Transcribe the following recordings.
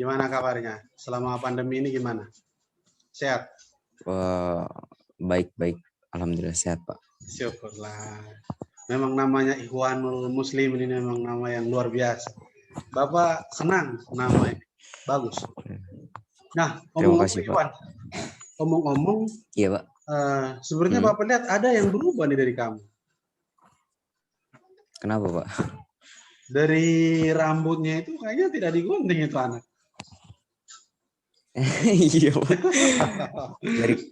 Gimana kabarnya? Selama pandemi ini gimana? Sehat? Wah, baik-baik. Alhamdulillah sehat, Pak. Syukurlah. Memang namanya Ikhwanul Muslim ini memang nama yang luar biasa. Bapak senang namanya. Bagus. Nah, Terima ngomong-ngomong kasih, Pak. Ikhwan, ngomong-ngomong, Iya, Pak. sebenarnya Bapak lihat ada yang berubah nih dari kamu. Kenapa, Pak? Dari rambutnya itu kayaknya tidak digunting itu anak. Iya, Pak.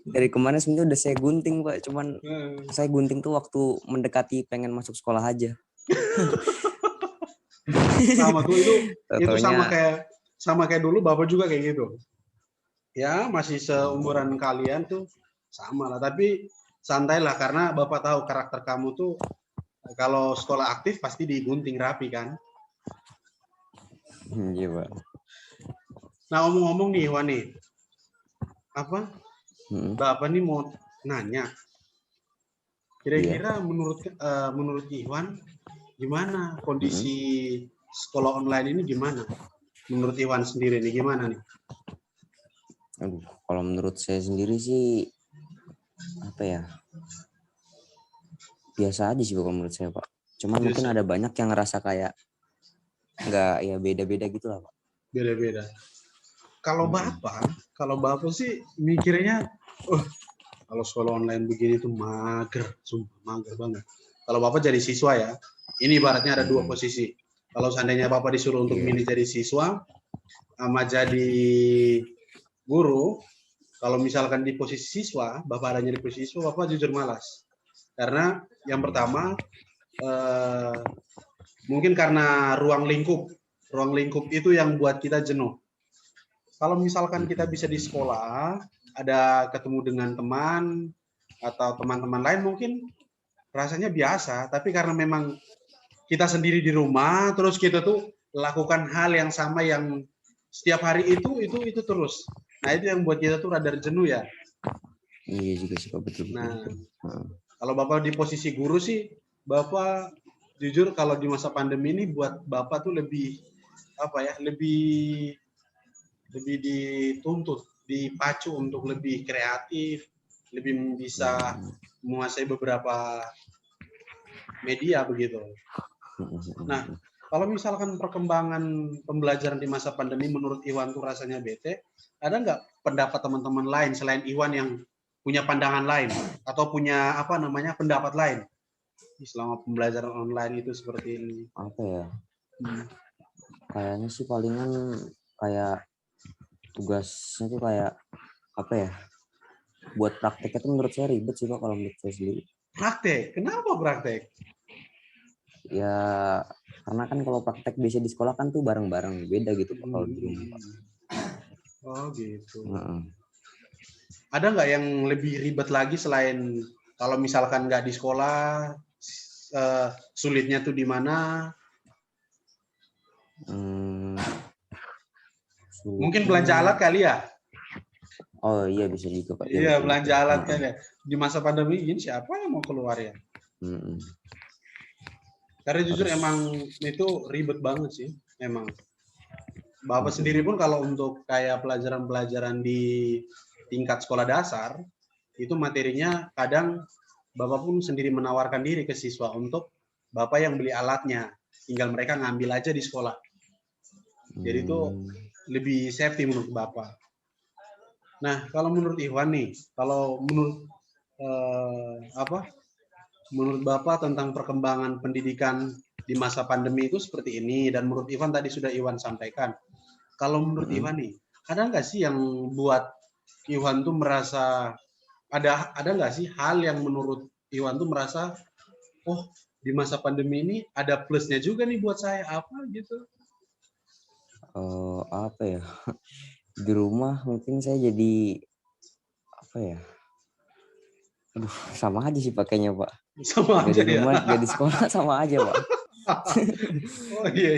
Dari kemarin sebenarnya udah saya gunting, Pak. Cuman saya gunting tuh waktu mendekati pengen masuk sekolah aja. Sama tuh itu Taunya, sama kayak dulu Bapak juga kayak gitu. Ya, masih seumuran kalian tuh sama lah. Tapi santailah karena Bapak tahu karakter kamu tuh kalau sekolah aktif pasti digunting rapi kan. iya, Pak. Nah, ngomong-ngomong nih Iwan nih, apa? Bapak nih mau nanya. Kira-kira menurut Iwan gimana kondisi sekolah online ini gimana? Menurut Iwan sendiri nih gimana nih? Aduh, kalau menurut saya sendiri sih apa ya? Biasa aja sih, Pak, menurut saya, Pak. Cuman mungkin ada banyak yang ngerasa kayak nggak, ya beda-beda gitu lah, Pak. Beda-beda. Kalau Bapak sih mikirnya, kalau sekolah online begini tuh mager, sumpah mager banget. Kalau Bapak jadi siswa ya, ini ibaratnya ada dua posisi. Kalau seandainya Bapak disuruh untuk milih jadi siswa sama jadi guru, kalau misalkan di posisi siswa, Bapak ada di posisi siswa, Bapak jujur malas. Karena yang pertama, mungkin karena ruang lingkup itu yang buat kita jenuh. Kalau misalkan kita bisa di sekolah, ada ketemu dengan teman atau teman-teman lain mungkin rasanya biasa, tapi karena memang kita sendiri di rumah, terus kita tuh lakukan hal yang sama yang setiap hari itu terus. Nah, itu yang buat kita tuh rada jenuh ya. Iya juga sih, Pak, betul. Nah, kalau Bapak di posisi guru sih, Bapak jujur kalau di masa pandemi ini buat Bapak tuh lebih lebih dituntut, dipacu untuk lebih kreatif, lebih bisa menguasai beberapa media begitu. Nah, kalau misalkan perkembangan pembelajaran di masa pandemi menurut Iwan tuh rasanya bete, ada nggak pendapat teman-teman lain selain Iwan yang punya pandangan lain atau punya pendapat lain selama pembelajaran online itu seperti ini? Apa ya? Kayaknya sih palingan kayak tugasnya tuh kayak apa ya? Buat prakteknya tuh menurut saya ribet sih, Pak, kalau menurut saya sendiri. Praktek? Kenapa praktek? Ya karena kan kalau praktek biasa di sekolah kan tuh bareng-bareng, beda gitu Pak kalau di rumah, Pak. Oh gitu. Ada nggak yang lebih ribet lagi selain kalau misalkan nggak di sekolah, sulitnya tuh di mana? Mungkin belanja alat kali ya? Oh iya bisa juga, Pak. Iya, belanja alat kan ya. Di masa pandemi ini siapa yang mau keluar ya? Karena jujur emang itu ribet banget sih, emang. Bapak sendiri pun kalau untuk kayak pelajaran-pelajaran di tingkat sekolah dasar, itu materinya kadang Bapak pun sendiri menawarkan diri ke siswa untuk Bapak yang beli alatnya, tinggal mereka ngambil aja di sekolah. Jadi itu lebih safety menurut Bapak. Nah, kalau menurut Iwan nih, kalau menurut menurut Bapak tentang perkembangan pendidikan di masa pandemi itu seperti ini, dan menurut Iwan tadi sudah Iwan sampaikan. Kalau menurut Iwan nih, ada nggak sih yang buat Iwan tuh merasa ada nggak sih hal yang menurut Iwan tuh merasa, oh di masa pandemi ini ada plusnya juga nih buat saya apa gitu? Apa ya? Di rumah mungkin saya jadi apa ya? Aduh, sama aja sih pakainya, Pak. Sama aja aja di rumah, gak di sekolah sama aja, Pak. Oh iya.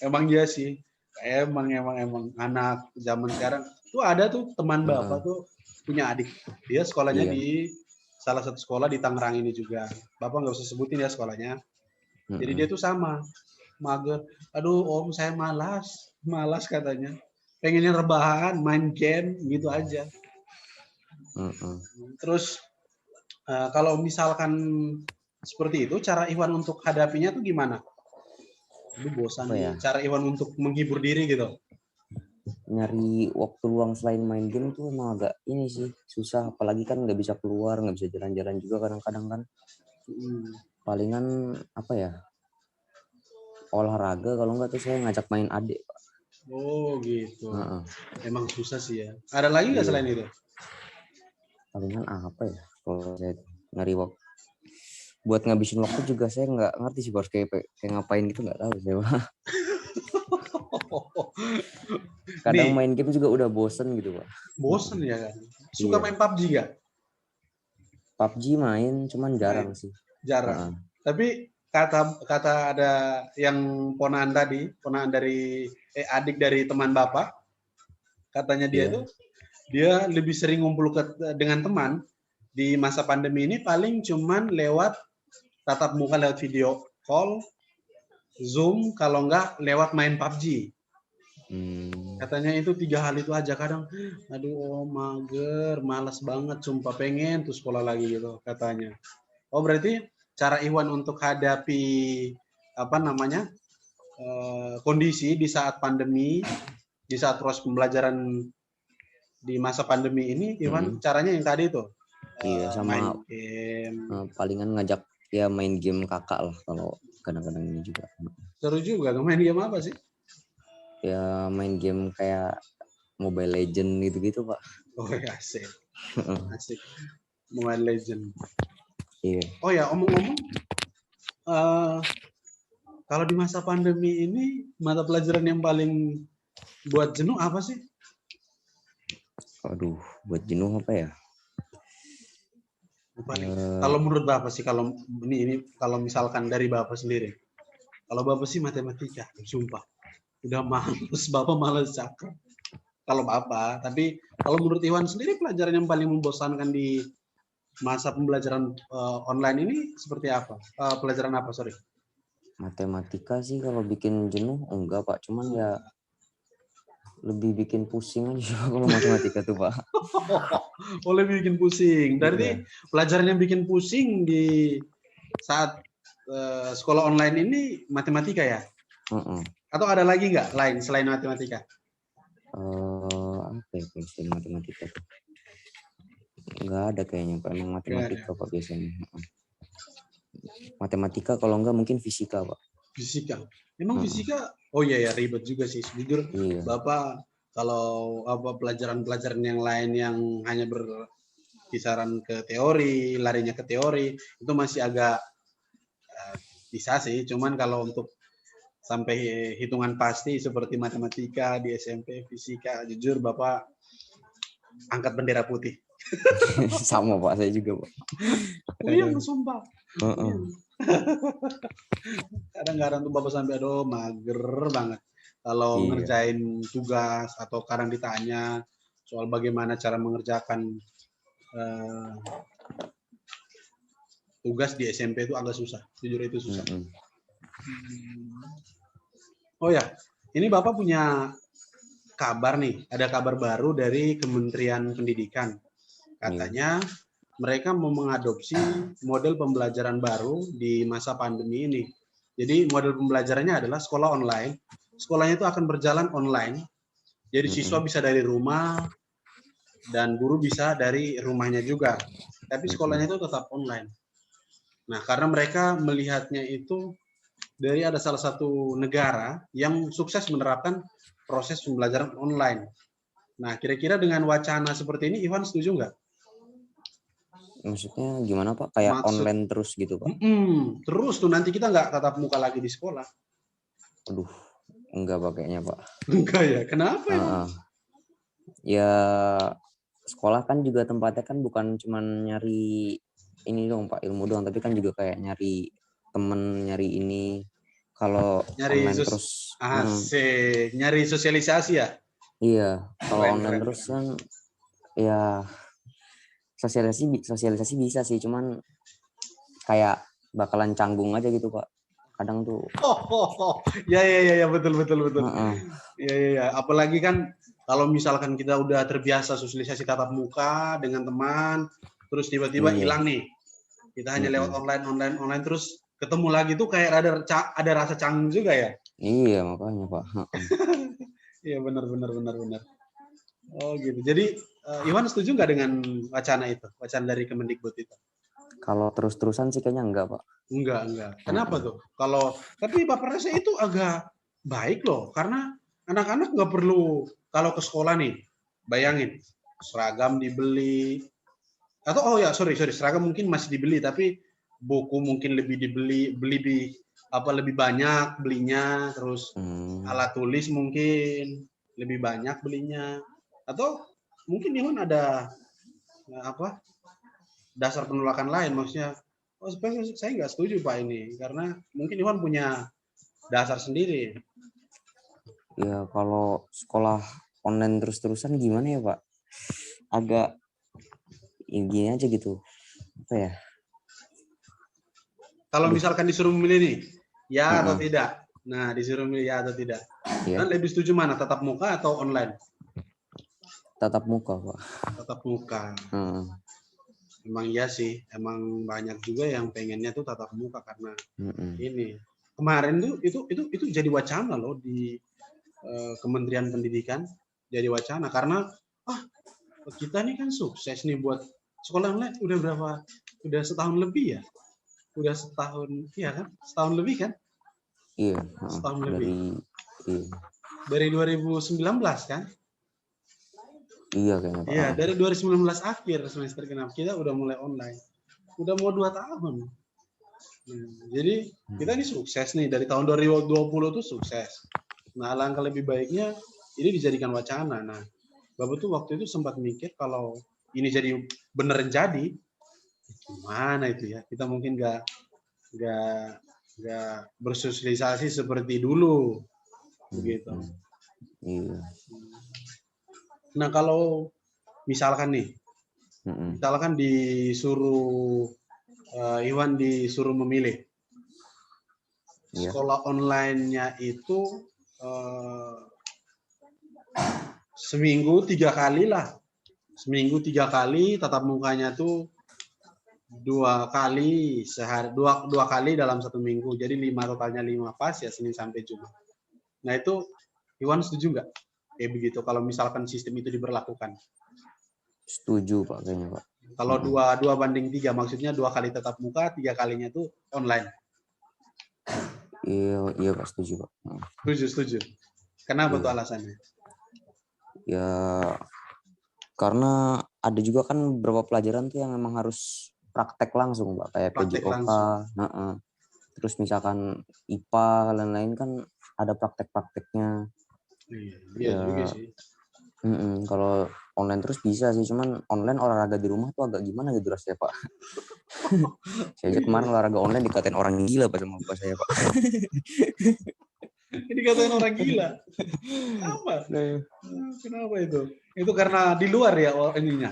Emang iya sih. Emang anak zaman sekarang tuh ada tuh teman Bapak tuh punya adik. Dia sekolahnya di salah satu sekolah di Tangerang ini juga. Bapak nggak usah sebutin ya sekolahnya. Jadi dia tuh sama. mager. Aduh Om saya malas katanya. Pengennya rebahan, main game gitu aja. Terus kalau misalkan seperti itu, cara Iwan untuk hadapinya tuh gimana? Aduh bosan Apa ya? nih. Cara Iwan untuk menghibur diri gitu. Nyari waktu luang selain main game tuh emang agak ini sih susah, apalagi kan nggak bisa keluar, nggak bisa jalan-jalan juga kadang-kadang kan. Palingan apa ya, olahraga, kalau nggak tuh saya ngajak main adik, Pak. Oh gitu. Emang susah sih ya. Ada lagi nggak Iya, selain itu? palingan apa ya kalau saya nyari waktu buat ngabisin waktu juga saya nggak ngerti sih harus kayak ngapain gitu, nggak tahu saya, Pak. Kadang Nih, main game juga udah bosen gitu, Pak. bosen ya kan. Suka Iya, main PUBG gak? PUBG main cuman jarang Main. sih. Jarang. Tapi kata ada yang ponaan dari adik dari teman Bapak, katanya Iya. dia lebih sering ngumpul dengan teman di masa pandemi ini paling cuman lewat tatap muka, lewat video call, Zoom, kalau enggak lewat main PUBG. Katanya itu 3 hal itu aja. Kadang aduh mager, malas banget, sumpah pengen tuh sekolah lagi gitu katanya. Oh berarti cara Iwan untuk hadapi apa namanya kondisi di saat pandemi, di saat proses pembelajaran di masa pandemi ini, Iwan caranya yang tadi itu Iya, sama main game. palingan ngajak ya main game kakak lah kalau kadang-kadang ini juga. Seru juga, main game apa sih? Ya main game kayak Mobile Legend gitu-gitu, Pak. Oh ya asik, asik. Mobile Legend. Iya. Oh ya omong-omong, kalau di masa pandemi ini mata pelajaran yang paling buat jenuh apa sih? Aduh, buat jenuh apa ya? Paling kalau menurut Bapak sih, kalau ini kalau misalkan dari Bapak sendiri, kalau Bapak sih matematika, sumpah. Udah males, Bapak males cakep. Kalau Bapak, tapi kalau menurut Iwan sendiri pelajaran yang paling membosankan di masa pembelajaran online ini seperti apa? Pelajaran apa, sorry? Matematika sih kalau bikin jenuh enggak, Pak. Cuman ya lebih bikin pusing aja kalau matematika tuh, Pak. Oh, lebih bikin pusing. Berarti Iya. pelajaran yang bikin pusing di saat sekolah online ini matematika ya? Atau ada lagi nggak lain selain matematika? Apa ya kalau selain matematika tuh? Nggak ada kayaknya, Pak. Emang matematika, Pak, biasanya. Matematika, kalau enggak mungkin fisika, Pak. Fisika. Emang fisika, oh iya ya ribet juga sih. Jujur, Iya. Bapak kalau apa pelajaran-pelajaran yang lain yang hanya berkisaran ke teori, larinya ke teori, itu masih agak bisa sih. Cuman kalau untuk sampai hitungan pasti seperti matematika di SMP, fisika, jujur Bapak angkat bendera putih. Sama, Pak, saya juga, Pak. Puyeng sumpah. Kadang-kadang tuh Bapak sampai aduh mager banget kalau ngerjain tugas atau kadang ditanya soal bagaimana cara mengerjakan tugas di SMP itu agak susah, jujur itu susah. Oh ya, ini Bapak punya kabar nih, ada kabar baru dari Kementerian Pendidikan. Katanya mereka mau mengadopsi model pembelajaran baru di masa pandemi ini. Jadi model pembelajarannya adalah sekolah online. Sekolahnya itu akan berjalan online. Jadi siswa bisa dari rumah dan guru bisa dari rumahnya juga. Tapi sekolahnya itu tetap online. Nah, karena mereka melihatnya itu dari ada salah satu negara yang sukses menerapkan proses pembelajaran online. Nah, kira-kira dengan wacana seperti ini, Ivan setuju nggak? Maksudnya gimana, Pak? Kayak online terus gitu, Pak? Terus tuh nanti kita nggak tatap muka lagi di sekolah. Aduh, enggak pakainya, Pak. Enggak ya? Kenapa emang? Ya, sekolah kan juga tempatnya kan bukan cuma nyari ini dong, Pak, ilmu doang, tapi kan juga kayak nyari temen, nyari ini. Kalau online terus, asik, nyari sosialisasi ya? iya, kalau online terus keren. kan ya sosialisasi bisa sih, cuman kayak bakalan canggung aja gitu, Pak. kadang tuh. Ya, betul. Heeh. Ya. Apalagi kan kalau misalkan kita udah terbiasa sosialisasi tatap muka dengan teman, terus tiba-tiba Iya. hilang nih. Kita hanya lewat online, terus ketemu lagi tuh kayak ada rasa canggung juga ya. Iya, makanya Pak. Iya, benar. Oh gitu. Jadi Iwan setuju nggak dengan wacana dari Kemendikbud itu? Kalau terus-terusan sih kayaknya enggak, Pak. Enggak. Kenapa tuh? Tapi Bapak rasa itu agak baik loh, karena anak-anak nggak perlu kalau ke sekolah nih, bayangin seragam dibeli atau seragam mungkin masih dibeli, tapi buku mungkin beli lebih banyak belinya, terus alat tulis mungkin lebih banyak belinya, atau mungkin Iwan ada dasar penolakan lain, maksudnya saya nggak setuju Pak ini, karena mungkin Iwan punya dasar sendiri. Ya kalau sekolah online terus-terusan gimana ya Pak? Agak gini aja gitu. Apa ya? Kalau misalkan disuruh memilih nih, ya atau tidak? Nah, disuruh memilih ya atau tidak. Dan lebih setuju mana? Tatap muka atau online? Tatap muka, Pak. Tatap muka. Emang iya sih, emang banyak juga yang pengennya tuh tatap muka karena ini. Kemarin tuh itu jadi wacana loh di Kementerian Pendidikan, jadi wacana karena kita nih kan sukses nih buat sekolah online udah setahun lebih ya? Udah setahun, iya kan? Setahun lebih kan? Iya. Setahun lebih. Dari 2019 kan? Iya kayaknya Pak. Iya, dari 2019 akhir semester genap kita udah mulai online. Udah mau 2 tahun. Jadi kita ini sukses nih, dari tahun 2020 tuh sukses. Nah, alangkah lebih baiknya ini dijadikan wacana. Nah, Bapak tuh waktu itu sempat mikir kalau ini jadi beneran jadi, gimana itu ya? Kita mungkin nggak bersosialisasi seperti dulu, begitu. Iya. Nah, kalau misalkan nih, misalkan disuruh Iwan disuruh memilih sekolah online-nya itu seminggu 3 kali lah. Seminggu 3 kali, tatap mukanya tuh 2 kali sehari, 2 kali dalam 1 minggu. Jadi totalnya 5 pas ya, Senin sampai Jumat. Nah itu Iwan setuju nggak kayak begitu kalau misalkan sistem itu diberlakukan? Setuju Pak kayaknya Pak. Kalau 2:3, maksudnya 2 kali tatap muka, 3 kalinya itu online. Iya Pak, setuju Pak. Setuju. Kenapa tuh alasannya? Ya karena ada juga kan beberapa pelajaran tuh yang memang harus praktek langsung Pak, kayak PJOK. Terus misalkan IPA lain-lain kan ada praktek-prakteknya. Iya juga sih. Kalau online terus bisa sih, cuman online olahraga di rumah tuh agak gimana gitu rasanya Pak. Saya aja kemarin olahraga online dikatain orang gila Pak sama bapak saya Pak. Dikatain orang gila? Apa? Kenapa itu? Itu karena di luar ya ininya?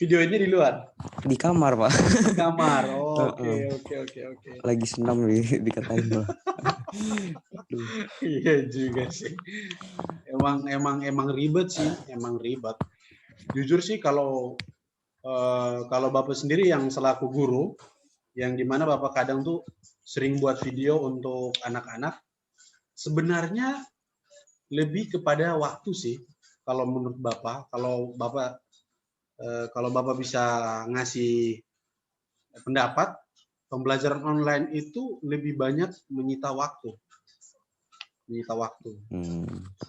Videonya di luar? Di kamar Pak. Di kamar, oke. Lagi senam dikatain Pak. Iya juga sih. Emang ribet sih, emang ribet. Jujur sih kalau Bapak sendiri yang selaku guru, yang dimana Bapak kadang tuh sering buat video untuk anak-anak, sebenarnya lebih kepada waktu sih. Kalau menurut Bapak, kalau Bapak bisa ngasih pendapat, pembelajaran online itu lebih banyak menyita waktu.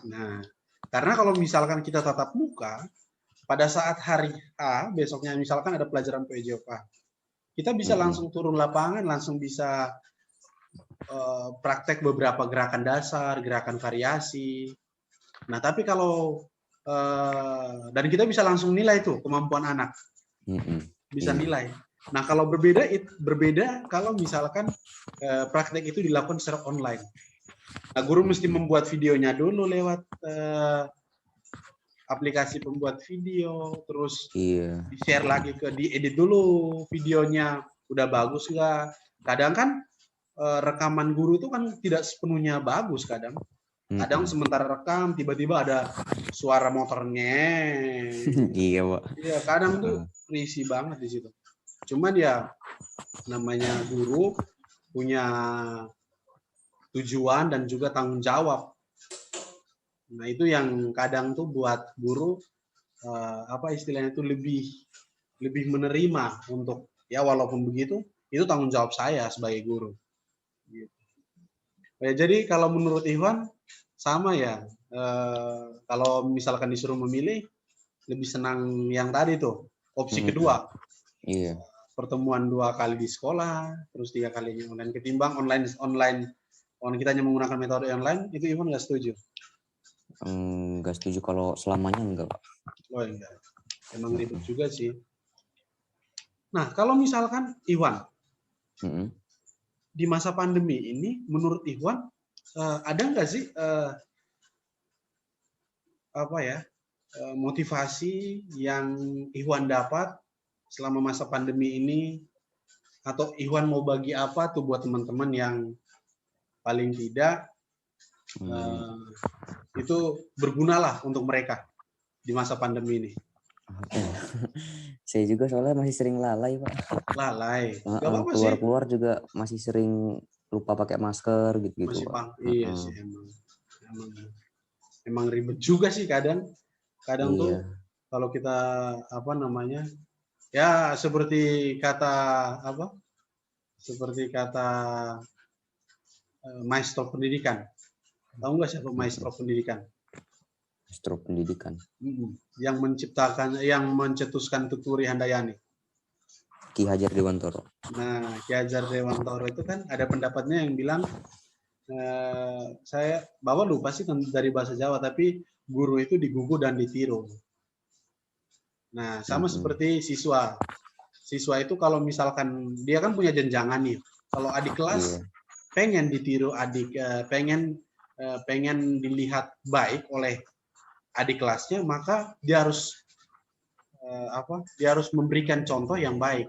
Nah, karena kalau misalkan kita tatap muka, pada saat hari A, besoknya misalkan ada pelajaran PJOK, kita bisa langsung turun lapangan, langsung bisa praktek beberapa gerakan dasar, gerakan variasi. Nah, tapi kalau dan kita bisa langsung nilai tuh kemampuan anak, bisa nilai. Nah, kalau berbeda kalau misalkan praktek itu dilakukan secara online. Nah, guru mesti membuat videonya dulu lewat aplikasi pembuat video, terus di-share lagi diedit dulu videonya, udah bagus nggak? Kadang kan rekaman guru itu kan tidak sepenuhnya bagus kadang. Kadang sementara rekam tiba-tiba ada suara motornya. Iya, Pak. Iya, kadang tuh risih banget di situ. Cuman ya namanya guru punya tujuan dan juga tanggung jawab. Nah, itu yang kadang tuh buat guru apa istilahnya itu lebih menerima untuk ya walaupun begitu itu tanggung jawab saya sebagai guru. Gitu. Ya, jadi kalau menurut Iwan sama ya, kalau misalkan disuruh memilih lebih senang yang tadi tuh opsi kedua. Iya. Pertemuan 2 kali di sekolah, terus 3 kalinya online ketimbang online kita hanya menggunakan metode online, itu Iwan nggak setuju? Nggak setuju kalau selamanya enggak, Pak. Oh enggak, emang ribet juga sih. Nah, kalau misalkan Iwan di masa pandemi ini, menurut Iwan ada nggak sih apa ya motivasi yang Iwan dapat selama masa pandemi ini, atau Iwan mau bagi apa tuh buat teman-teman yang paling tidak itu bergunalah untuk mereka di masa pandemi ini. Saya juga soalnya masih sering lalai, Pak. Lalai. Gak apa-apa sih. Keluar-keluar juga masih sering lupa pakai masker gitu-gitu, Masih Pak. Iya sih emang ribet juga sih kadang tuh kalau kita apa namanya ya seperti kata maestro pendidikan. Tahu nggak siapa maestro pendidikan? Maestro pendidikan. Yang mencetuskan Tuturi Handayani. Ki Hajar Dewantoro. Nah, Ki Hajar Dewantoro itu kan ada pendapatnya yang bilang, saya bawa lupa sih dari bahasa Jawa, tapi guru itu digugu dan ditiru. Nah, sama seperti siswa. Siswa itu kalau misalkan dia kan punya jenjangan nih. Kalau adik kelas pengen ditiru pengen dilihat baik oleh adik kelasnya, maka dia harus dia harus memberikan contoh yang baik.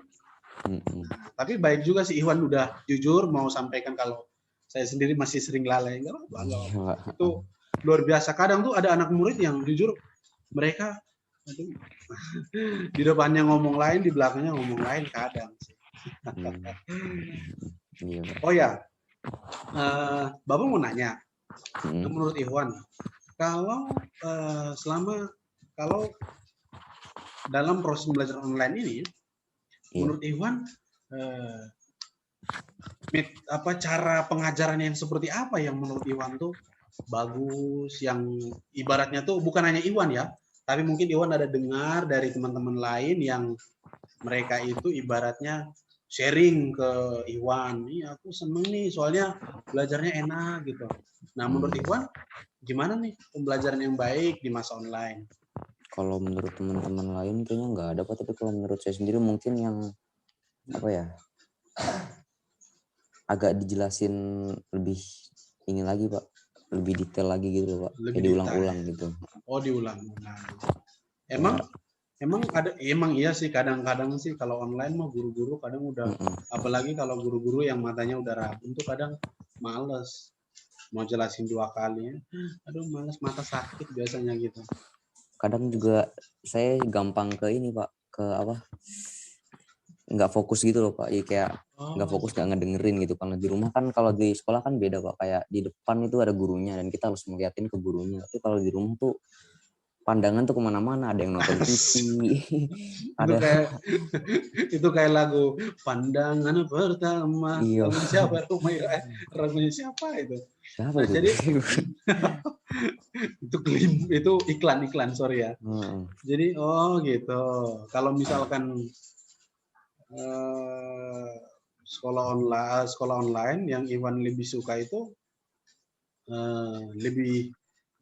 Tapi baik juga sih Iwan udah jujur mau sampaikan kalau saya sendiri masih sering lalai. Enggak apa-apa. Itu luar biasa. Kadang tuh ada anak murid yang jujur mereka di depannya ngomong lain, di belakangnya ngomong lain kadang. Oh ya, Bapak mau nanya, menurut Iwan, kalau dalam proses belajar online ini, menurut Iwan, cara pengajaran yang seperti apa yang menurut Iwan tuh bagus, yang ibaratnya tuh bukan hanya Iwan ya, tapi mungkin Iwan ada dengar dari teman-teman lain yang mereka itu ibaratnya sharing ke Iwan, aku seneng nih soalnya belajarnya enak gitu. Nah, menurut Iwan gimana nih pembelajaran yang baik di masa online? Kalau menurut teman-teman lain kayaknya nggak ada, Pak. Tapi kalau menurut saya sendiri mungkin yang agak dijelasin lebih ini lagi, Pak. Lebih detail lagi gitu loh, Pak. Kayak diulang-ulang gitu. Oh, diulang-ulang. Emang iya sih kadang-kadang sih kalau online mah guru-guru kadang udah apalagi kalau guru-guru yang matanya udah rabun tuh kadang males mau jelasin 2 kali. Aduh males, mata sakit biasanya gitu. Kadang juga saya gampang ke ini, Pak, ke nggak fokus gitu loh, Pak. Jadi kayak nggak fokus, nggak ngedengerin gitu. Karena di rumah kan, kalau di sekolah kan beda, Pak. Kayak di depan itu ada gurunya dan kita harus ngeliatin ke gurunya. Tapi kalau di rumah tuh pandangan tuh kemana-mana, ada yang nonton TV. Itu kayak lagu Pandangan Pertama. Lagu siapa? Lagunya siapa itu? Siapa itu? Jadi itu iklan sorry ya. Jadi gitu. Kalau misalkan sekolah online yang Iwan lebih suka itu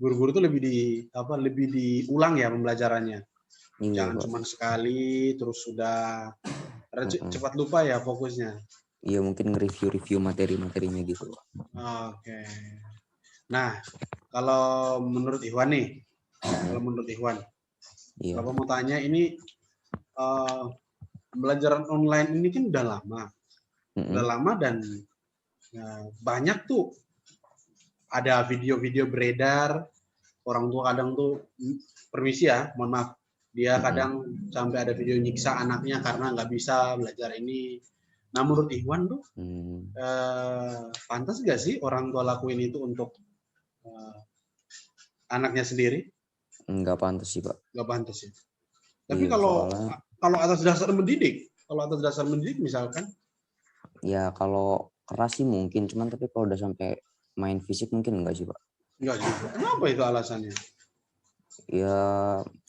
guru-guru itu lebih diulang ya pembelajarannya. Jangan cuma sekali terus sudah cepat lupa ya fokusnya. Iya, mungkin nge-review materi-materinya gitu. Oke. Nah, kalau menurut Iwan nih, Bapak mau tanya ini pembelajaran online ini kan udah lama dan Nah, banyak tuh ada video-video beredar, orang tua kadang tuh, permisi ya, mohon maaf, dia kadang sampai ada video nyiksa anaknya karena nggak bisa belajar ini. Nah, menurut Ikhwan tuh, pantas nggak sih orang tua lakuin itu untuk anaknya sendiri? Nggak pantas sih, Pak. Nggak pantas ya. Tapi Iya, kalau atas dasar mendidik misalkan, ya kalau keras sih mungkin, cuman tapi kalau udah sampai main fisik mungkin enggak sih, Pak. enggak juga. Kenapa itu alasannya? Ya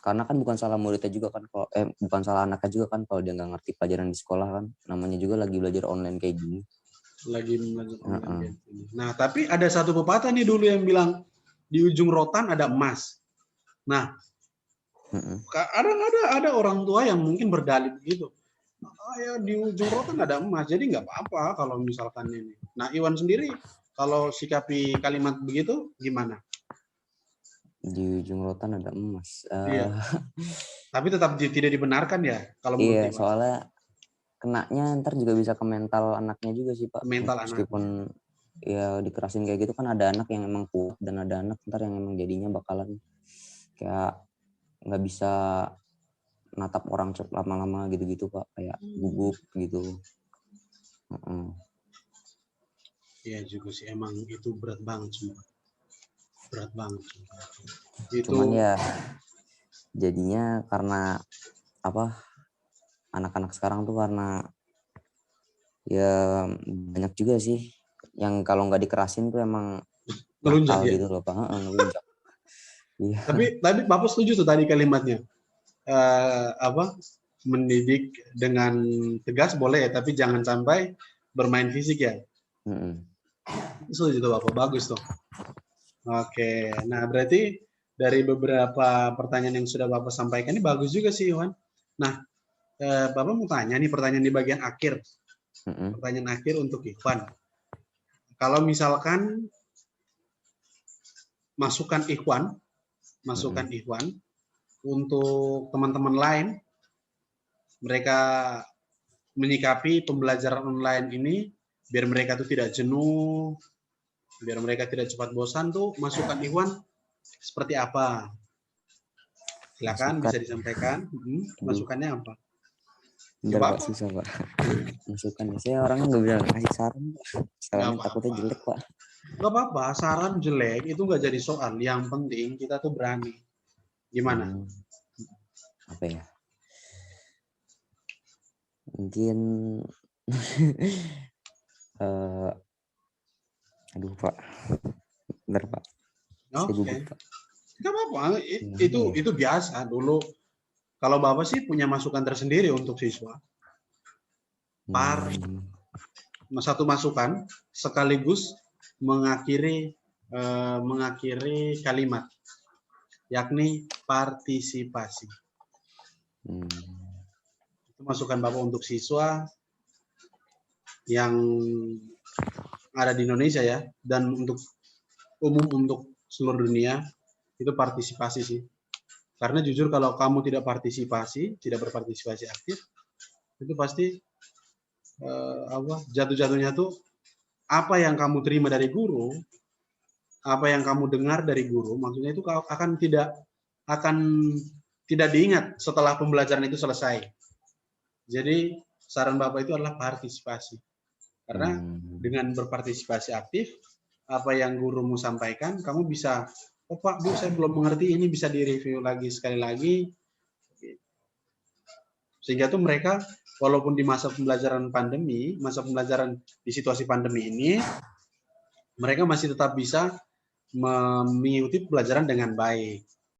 karena kan bukan salah muridnya juga kan, kalau bukan salah anaknya juga kan kalau dia nggak ngerti pelajaran di sekolah kan, namanya juga lagi belajar online kayak gini. Lagi belajar online kayak gini. Nah, tapi ada satu pepatah nih dulu yang bilang di ujung rotan ada emas. Nah, ada orang tua yang mungkin berdalih begitu. Ya di ujung rotan ada emas, jadi nggak apa-apa kalau misalkan ini. Nah, Iwan sendiri kalau sikapi kalimat begitu gimana? Di ujung rotan ada emas. Iya. Tapi tetap tidak dibenarkan ya kalau menurut Iya, Iwan. soalnya kenanya ntar juga bisa ke mental anaknya juga sih, Pak. Mental meskipun ya dikerasin kayak gitu kan, ada anak yang emang kuat dan ada anak ntar yang emang jadinya bakalan kayak nggak bisa natap orang lama-lama gitu-gitu, Pak, kayak gugup gitu. Iya juga sih, emang itu berat banget semua. Berat banget. Cuman ya jadinya karena apa, anak-anak sekarang tuh karena ya banyak juga sih yang kalau nggak dikerasin tuh emang nakal gitu loh, Pak. Ngelunjak. Iya. Tapi Bapak setuju tuh tadi kalimatnya, mendidik dengan tegas boleh, tapi jangan sampai bermain fisik ya. Setuju tuh Bapak, bagus tuh. Oke, nah berarti dari beberapa pertanyaan yang sudah Bapak sampaikan ini bagus juga sih, Iwan. Nah, Bapak mau tanya nih pertanyaan di bagian akhir. Pertanyaan akhir untuk Ikhwan. Kalau misalkan masukan Ikhwan untuk teman-teman lain, mereka menyikapi pembelajaran online ini biar mereka tuh tidak jenuh, biar mereka tidak cepat bosan tuh, masukan Ikhwan seperti apa? Silakan bisa disampaikan. Masukannya apa? Bentar, Pak, susah, Pak. Masukan saya orangnya nggak bisa kasih saran. Sarannya takutnya jelek, Pak. Nggak apa-apa, saran jelek itu nggak jadi soal. Yang penting kita tuh berani. Gimana? Apa ya? Mungkin aduh, Pak. Bentar, Pak. Saya gugup, Pak. Nggak apa-apa, itu biasa. Dulu kalau Bapak sih punya masukan tersendiri untuk siswa. Satu masukan sekaligus mengakhiri kalimat, yakni partisipasi. Itu masukan Bapak untuk siswa yang ada di Indonesia ya, dan untuk umum untuk seluruh dunia, itu partisipasi sih. Karena jujur kalau kamu tidak berpartisipasi aktif, itu pasti jatuh-jatuhnya tuh apa yang kamu terima dari guru, apa yang kamu dengar dari guru, maksudnya itu akan tidak diingat setelah pembelajaran itu selesai. Jadi saran Bapak itu adalah partisipasi. Karena dengan berpartisipasi aktif, apa yang gurumu sampaikan, kamu bisa, oh Pak, Bu, saya belum mengerti, ini bisa direview lagi sekali lagi. Sehingga tuh mereka, walaupun di masa pembelajaran di situasi pandemi ini, mereka masih tetap bisa mengikuti pelajaran dengan baik.